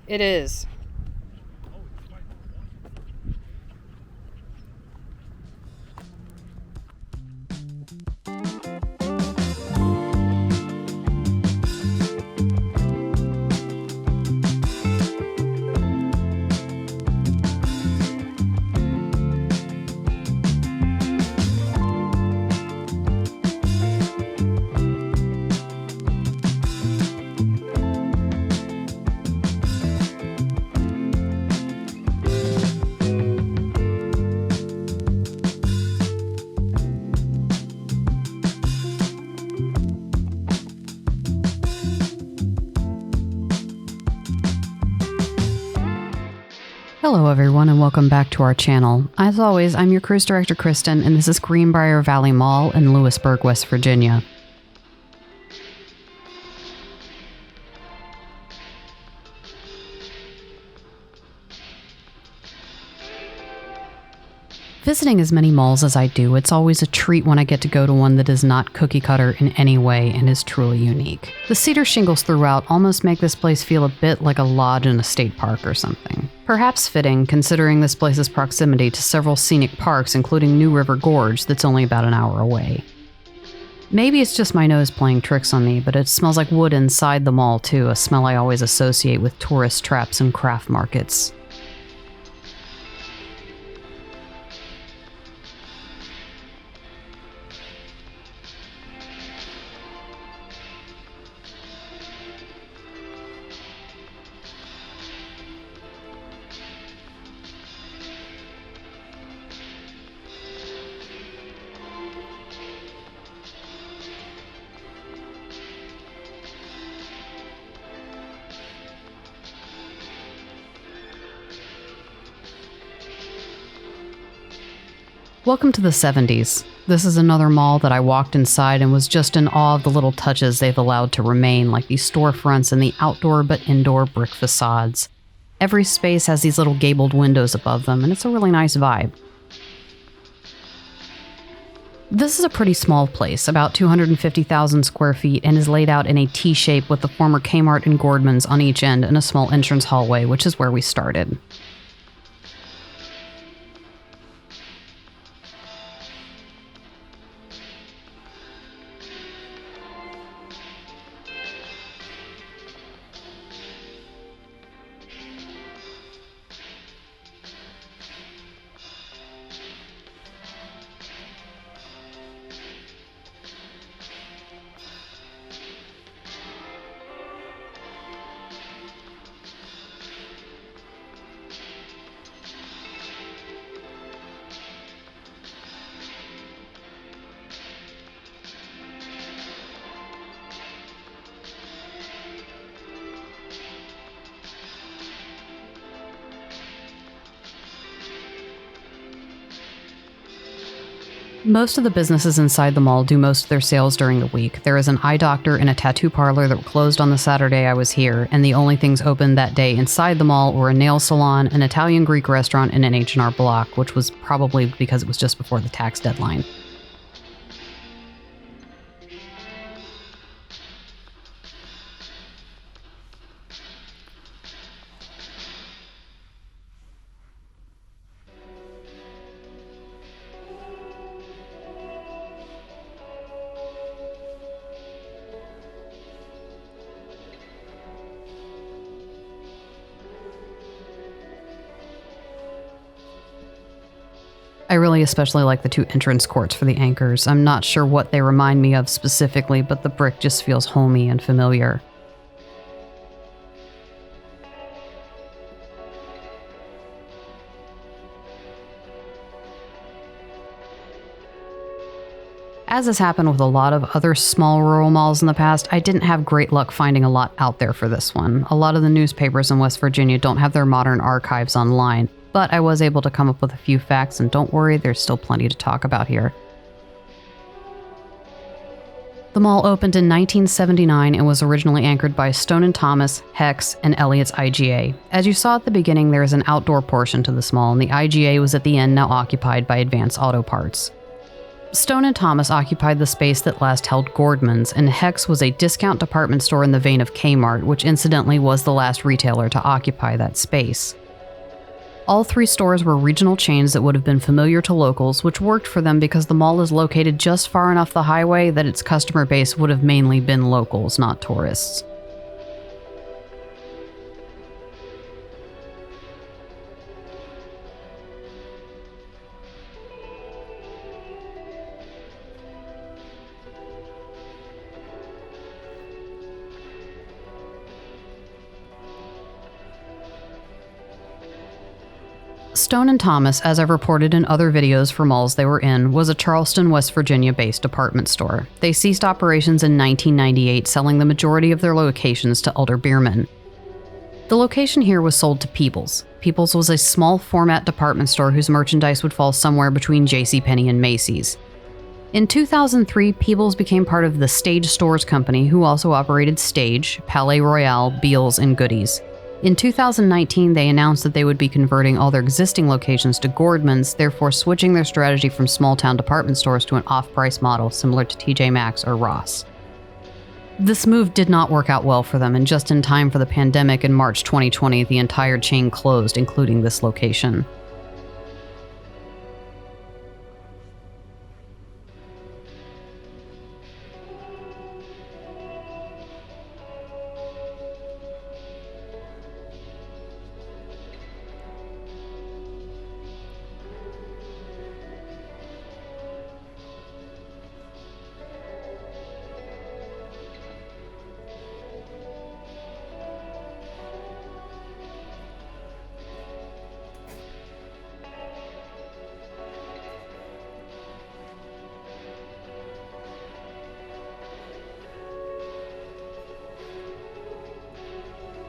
It is. Hello everyone and welcome back to our channel. As always, I'm your cruise director Kristen and this is Greenbrier Valley Mall in Lewisburg, West Virginia. Visiting as many malls as I do, it's always a treat when I get to go to one that is not cookie cutter in any way and is truly unique. The cedar shingles throughout almost make this place feel a bit like a lodge in a state park or something. Perhaps fitting, considering this place's proximity to several scenic parks, including New River Gorge, that's only about an hour away. Maybe it's just my nose playing tricks on me, but it smells like wood inside the mall too, a smell I always associate with tourist traps and craft markets. Welcome to the 70s. This is another mall that I walked inside and was just in awe of the little touches they've allowed to remain, like these storefronts and the outdoor but indoor brick facades. Every space has these little gabled windows above them, and it's a really nice vibe. This is a pretty small place, about 250,000 square feet, and is laid out in a T-shape with the former Kmart and Gordman's on each end and a small entrance hallway, which is where we started. Most of the businesses inside the mall do most of their sales during the week. There is an eye doctor and a tattoo parlor that were closed on the Saturday I was here, and the only things open that day inside the mall were a nail salon, an Italian-Greek restaurant, and an H&R Block, which was probably because it was just before the tax deadline. I really especially like the two entrance courts for the anchors. I'm not sure what they remind me of specifically, but the brick just feels homey and familiar. As has happened with a lot of other small rural malls in the past, I didn't have great luck finding a lot out there for this one. A lot of the newspapers in West Virginia don't have their modern archives online, but I was able to come up with a few facts, and don't worry, there's still plenty to talk about here. The mall opened in 1979 and was originally anchored by Stone & Thomas, Hex, and Elliott's IGA. As you saw at the beginning, there is an outdoor portion to this mall, and the IGA was at the end, now occupied by Advance Auto Parts. Stone and Thomas occupied the space that last held Gordman's, and Hex was a discount department store in the vein of Kmart, which incidentally was the last retailer to occupy that space. All three stores were regional chains that would have been familiar to locals, which worked for them because the mall is located just far enough the highway that its customer base would have mainly been locals, not tourists. Stone and Thomas, as I've reported in other videos for malls they were in, was a Charleston, West Virginia-based department store. They ceased operations in 1998, selling the majority of their locations to elder beermen. The location here was sold to Peebles. Peebles was a small-format department store whose merchandise would fall somewhere between JCPenney and Macy's. In 2003, Peebles became part of the Stage Stores Company, who also operated Stage, Palais Royale, Beals, and Goodies. In 2019, they announced that they would be converting all their existing locations to Gordman's, therefore switching their strategy from small-town department stores to an off-price model similar to TJ Maxx or Ross. This move did not work out well for them, and just in time for the pandemic in March 2020, the entire chain closed, including this location.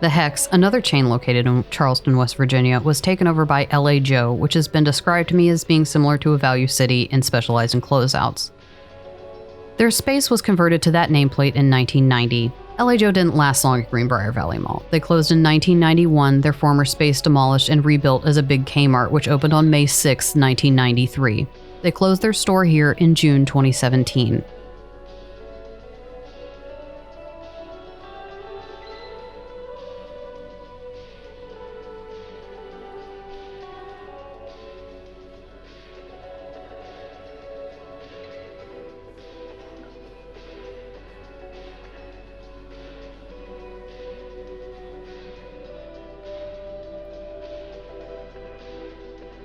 The Hex, another chain located in Charleston, West Virginia, was taken over by LA Joe, which has been described to me as being similar to a Value City and specialized in closeouts. Their space was converted to that nameplate in 1990. LA Joe didn't last long at Greenbrier Valley Mall. They closed in 1991, their former space demolished and rebuilt as a big Kmart, which opened on May 6, 1993. They closed their store here in June 2017.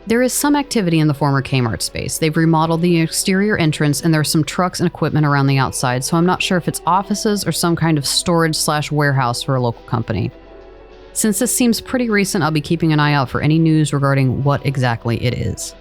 There is some activity in the former Kmart space. They've remodeled the exterior entrance and there's some trucks and equipment around the outside, so I'm not sure if it's offices or some kind of storage/warehouse for a local company. Since this seems pretty recent, I'll be keeping an eye out for any news regarding what exactly it is.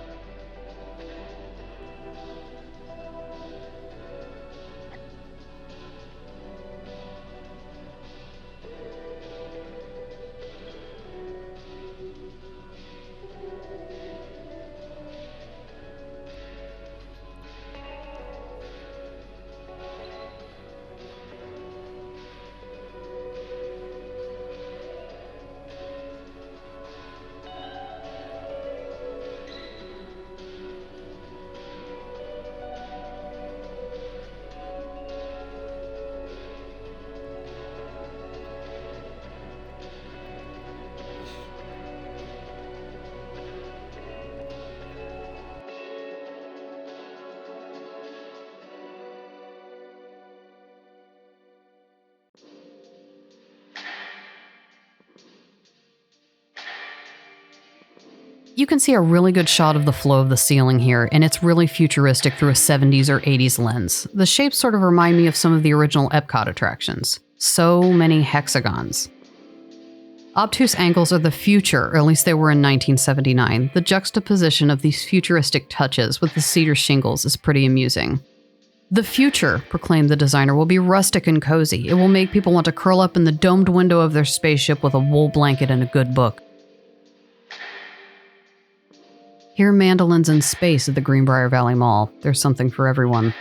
You can see a really good shot of the flow of the ceiling here, and it's really futuristic through a 70s or 80s lens. The shapes sort of remind me of some of the original Epcot attractions. So many hexagons. Obtuse angles are the future, or at least they were in 1979. The juxtaposition of these futuristic touches with the cedar shingles is pretty amusing. The future, proclaimed the designer, will be rustic and cozy. It will make people want to curl up in the domed window of their spaceship with a wool blanket and a good book. Hear mandolins in space at the Greenbrier Valley Mall. There's something for everyone.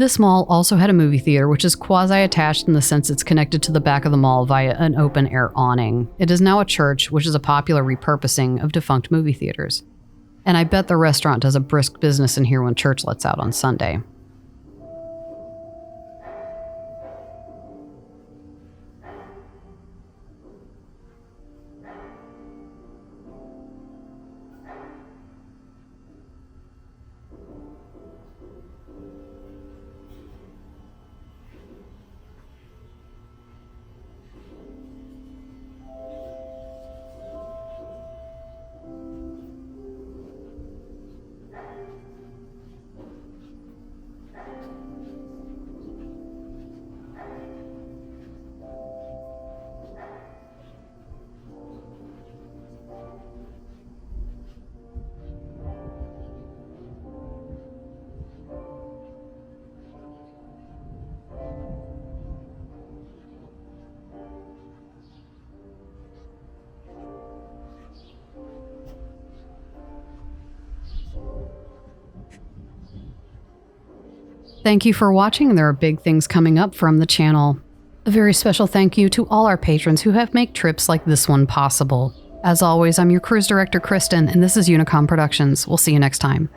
This mall also had a movie theater, which is quasi-attached in the sense it's connected to the back of the mall via an open-air awning. It is now a church, which is a popular repurposing of defunct movie theaters. And I bet the restaurant does a brisk business in here when church lets out on Sunday. Thank you for watching. There are big things coming up from the channel. A very special thank you to all our patrons who have made trips like this one possible. As always, I'm your cruise director, Kristen, and this is UniComm Productions. We'll see you next time.